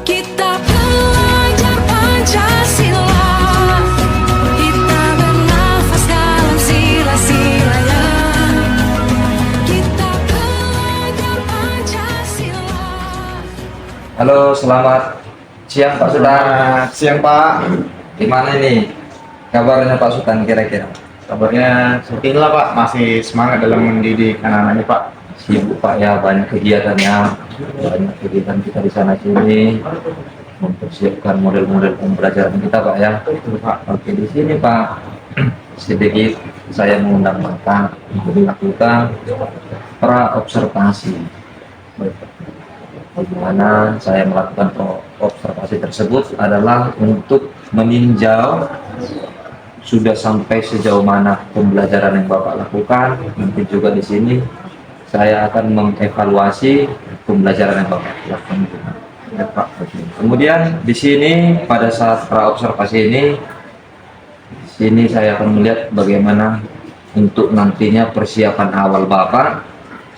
Kita belajar Pancasila, kita bernafas dalam sila-silanya. Kita belajar Pancasila. Halo, selamat siang Pak Sultan. Selamat siang Pak. Gimana ini kabarnya Pak Sultan kira-kira? Kabarnya seperti inilah Pak, masih semangat dalam mendidik anak-anak ini Pak. Sibuk Pak ya, banyak kegiatannya, banyak kegiatan kita di sana sini mempersiapkan model-model pembelajaran kita Pak ya. Betul Pak. Oke, di sini Pak sedikit saya mengundang Bapak untuk dilakukan pra-observasi. Di mana saya melakukan observasi tersebut adalah untuk meninjau sudah sampai sejauh mana pembelajaran yang Bapak lakukan. Nanti juga di sini saya akan mengevaluasi pembelajaran yang Bapak lakukan. Ya, Pak. Kemudian di sini pada saat pra-observasi ini, di sini saya akan melihat bagaimana untuk nantinya persiapan awal Bapak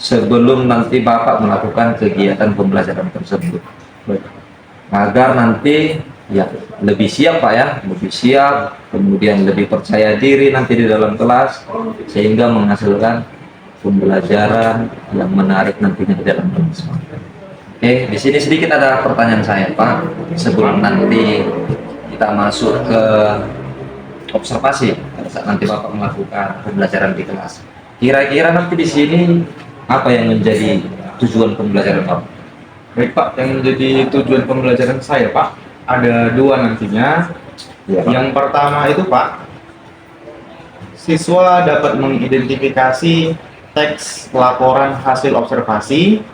sebelum nanti Bapak melakukan kegiatan pembelajaran tersebut, agar nanti ya lebih siap Pak ya, lebih siap, kemudian lebih percaya diri nanti di dalam kelas, sehingga menghasilkan pembelajaran yang menarik nantinya di dalam kelas. Oke, di sini sedikit ada pertanyaan saya Pak, sebelum nanti kita masuk ke observasi pada saat nanti Bapak melakukan pembelajaran di kelas. Kira-kira nanti di sini apa yang menjadi tujuan pembelajaran Bapak? Baik Pak, yang menjadi tujuan pembelajaran saya Pak, ada dua nantinya. Ya, Pak. Yang pertama itu Pak, siswa dapat mengidentifikasi teks laporan hasil observasi.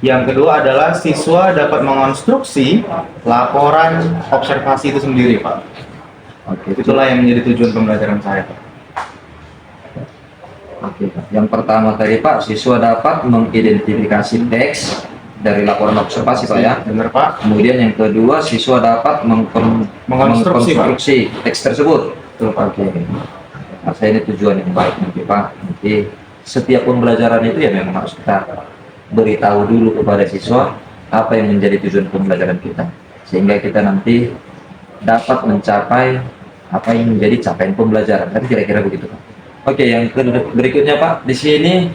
Yang kedua adalah siswa dapat mengonstruksi laporan observasi itu sendiri Pak. Oke, Itulah yang menjadi tujuan pembelajaran saya Pak. Oke, Pak. Yang pertama tadi Pak, siswa dapat mengidentifikasi teks dari laporan observasi Pak ya. Benar Pak? Kemudian yang kedua, siswa dapat Mengonstruksi, Pak. mengkonstruksi teks tersebut. Betul Pak. Oke, saya ini tujuan yang baik nanti Pak. Nanti setiap pembelajaran itu ya memang harus kita beritahu dulu kepada siswa apa yang menjadi tujuan pembelajaran kita, sehingga kita nanti dapat mencapai apa yang menjadi capaian pembelajaran. Kan kira-kira begitu Pak. Oke, yang berikutnya Pak, di sini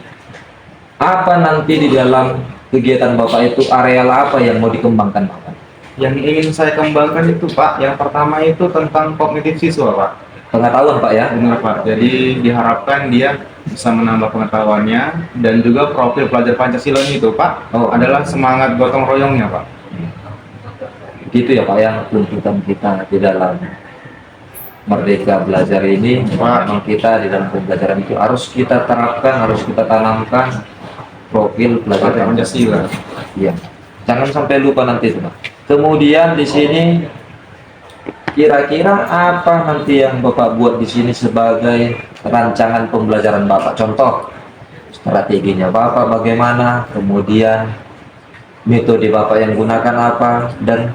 apa nanti di dalam kegiatan Bapak itu areal apa yang mau dikembangkan Bapak? Yang ingin saya kembangkan itu Pak, yang pertama itu tentang kognitif siswa Pak. Pengetahuan Pak ya? Benar Pak, jadi diharapkan dia bisa menambah pengetahuannya, dan juga profil pelajar Pancasila itu Pak adalah semangat gotong royongnya Pak. Gitu ya Pak ya, tuntutan kita di dalam Merdeka Belajar ini Pak. memang kita di dalam pembelajaran itu harus kita terapkan, harus kita tanamkan profil pelajar Pancasila. Iya, jangan sampai lupa nanti itu Pak. Kemudian di sini kira-kira apa nanti yang Bapak buat di sini sebagai rancangan pembelajaran Bapak? Contoh strateginya Bapak bagaimana, kemudian metode Bapak yang gunakan apa, dan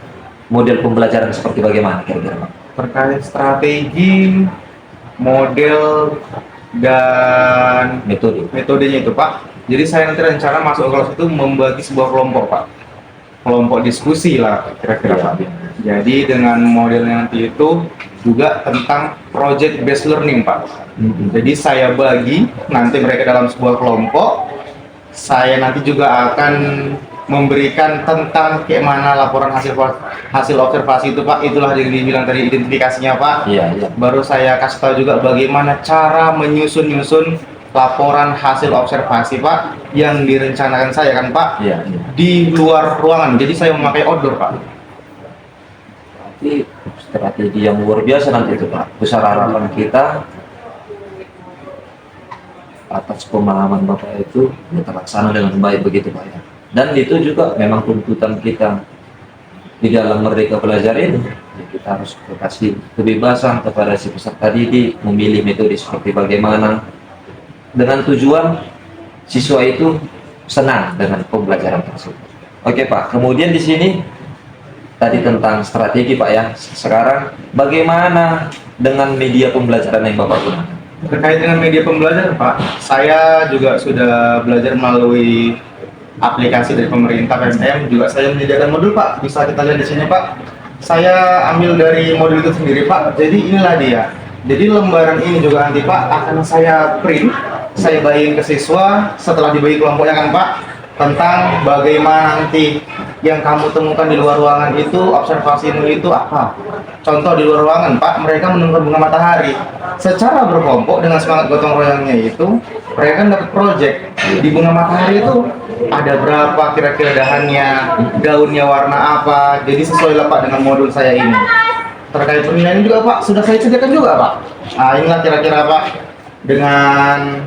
model pembelajaran seperti bagaimana kira-kira Pak? Terkait strategi, model, dan metodenya itu Pak. Jadi saya nanti rencana masuk ke kelas itu membagi sebuah kelompok Pak. Kelompok diskusi lah kira-kira Pak. Jadi dengan modelnya nanti itu juga tentang project based learning Pak. Jadi saya bagi nanti mereka dalam sebuah kelompok. Saya nanti juga akan memberikan tentang kayak mana laporan hasil observasi itu Pak. Itulah yang dibilang tadi identifikasinya Pak. Iya. Baru saya kasih tahu juga bagaimana cara menyusun laporan hasil observasi Pak yang direncanakan saya kan Pak. Iya. Di luar ruangan, jadi saya memakai outdoor Pak. Berarti strategi yang luar biasa nanti itu Pak. Besar harapan kita atas pemahaman Bapak itu ya terlaksana dengan baik begitu Pak ya. Dan itu juga memang tuntutan kita di dalam Merdeka Belajar ini. Ya, kita harus kasih kebebasan kepada si peserta didik memilih metode seperti bagaimana, dengan tujuan siswa itu senang dengan pembelajaran tersebut. Oke Pak, kemudian di sini tadi tentang strategi Pak ya. Sekarang bagaimana dengan media pembelajaran yang Bapak gunakan? Terkait dengan media pembelajaran Pak, saya juga sudah belajar melalui aplikasi dari pemerintah PSM. Juga saya menyediakan modul Pak, bisa kita lihat di sini Pak. Saya ambil dari modul itu sendiri Pak. Jadi inilah dia. Jadi lembaran ini juga nanti Pak akan saya print, saya bagiin ke siswa setelah dibagi kelompoknya kan Pak, tentang bagaimana nanti yang kamu temukan di luar ruangan itu, observasimu itu apa. Contoh di luar ruangan Pak, mereka menemukan bunga matahari. Secara berkelompok dengan semangat gotong royongnya itu, mereka kan dapat project. Di bunga matahari itu ada berapa kira-kira dahannya, daunnya warna apa. Jadi sesuai lah Pak dengan modul saya ini. Terkait penilaian juga Pak, sudah saya sediakan juga Pak. Nah inilah kira-kira Pak, dengan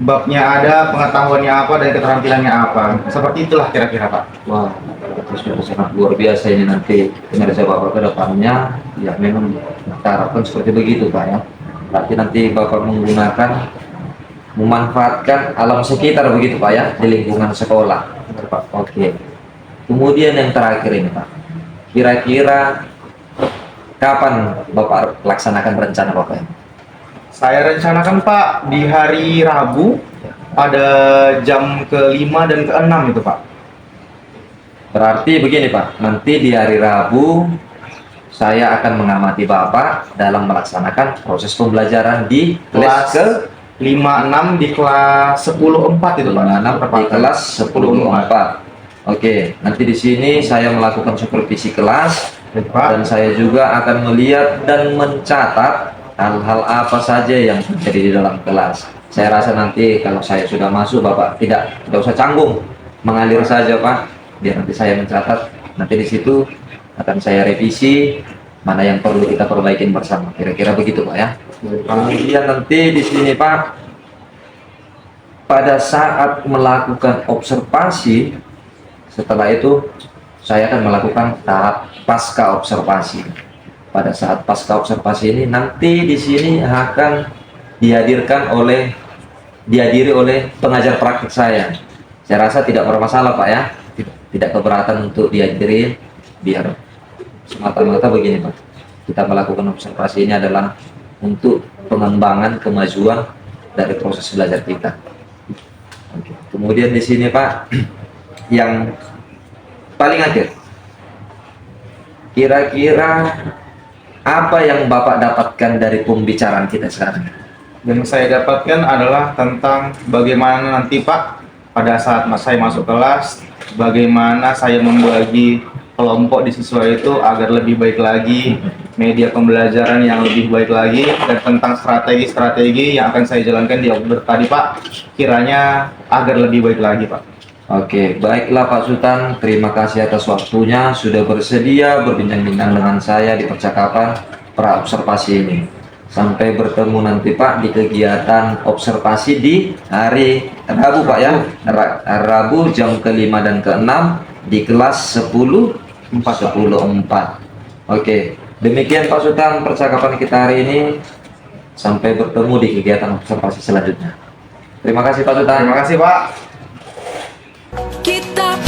babnya ada, pengetahuannya apa, dan keterampilannya apa. Seperti itulah kira-kira Pak. Wah, itu sudah sangat luar biasa ini nanti kinerja Bapak ke depannya. Ya memang kita harapkan seperti begitu Pak ya. Berarti nanti Bapak memanfaatkan alam sekitar begitu Pak ya, di lingkungan sekolah. Pak. Oke. Kemudian yang terakhir ini Pak, kira-kira kapan Bapak laksanakan rencana Bapak? Saya rencanakan Pak di hari Rabu pada jam ke-5 dan ke-6 itu Pak. Berarti begini Pak, nanti di hari Rabu saya akan mengamati Bapak dalam melaksanakan proses pembelajaran di kelas ke 5-6 di kelas 10-4 itu Pak. 56 di kelas 10-4. Oke, nanti di sini saya melakukan supervisi kelas dan saya juga akan melihat dan mencatat hal-hal apa saja yang terjadi di dalam kelas. Saya rasa nanti kalau saya sudah masuk Bapak tidak usah canggung, mengalir saja Pak. Biar nanti saya mencatat, nanti di situ akan saya revisi mana yang perlu kita perbaikin bersama. Kira-kira begitu Pak ya. Kemudian nanti di sini Pak, pada saat melakukan observasi, setelah itu saya akan melakukan tahap pasca observasi. Pada saat pasca observasi ini nanti di sini akan dihadiri oleh pengajar praktik saya. Saya rasa tidak bermasalah Pak ya, tidak keberatan untuk dihadiri, biar semata-mata begini Pak. Kita melakukan observasi ini adalah untuk pengembangan kemajuan dari proses belajar kita. Oke. Kemudian di sini Pak, yang paling akhir, kira-kira apa yang Bapak dapatkan dari pembicaraan kita sekarang? Yang saya dapatkan adalah tentang bagaimana nanti Pak pada saat saya masuk kelas, bagaimana saya membagi kelompok di siswa itu agar lebih baik lagi, media pembelajaran yang lebih baik lagi, dan tentang strategi-strategi yang akan saya jalankan di Oktober tadi Pak, kiranya agar lebih baik lagi Pak. Oke, baiklah Pak Sultan, terima kasih atas waktunya sudah bersedia berbincang-bincang dengan saya di percakapan pra observasi ini. Sampai bertemu nanti Pak di kegiatan observasi di hari Rabu Pak ya. Rabu jam ke-5 dan ke-6 di kelas 10-4. Oke, demikian Pak Sultan percakapan kita hari ini. Sampai bertemu di kegiatan observasi selanjutnya. Terima kasih Pak Sultan. Terima kasih Pak. Kita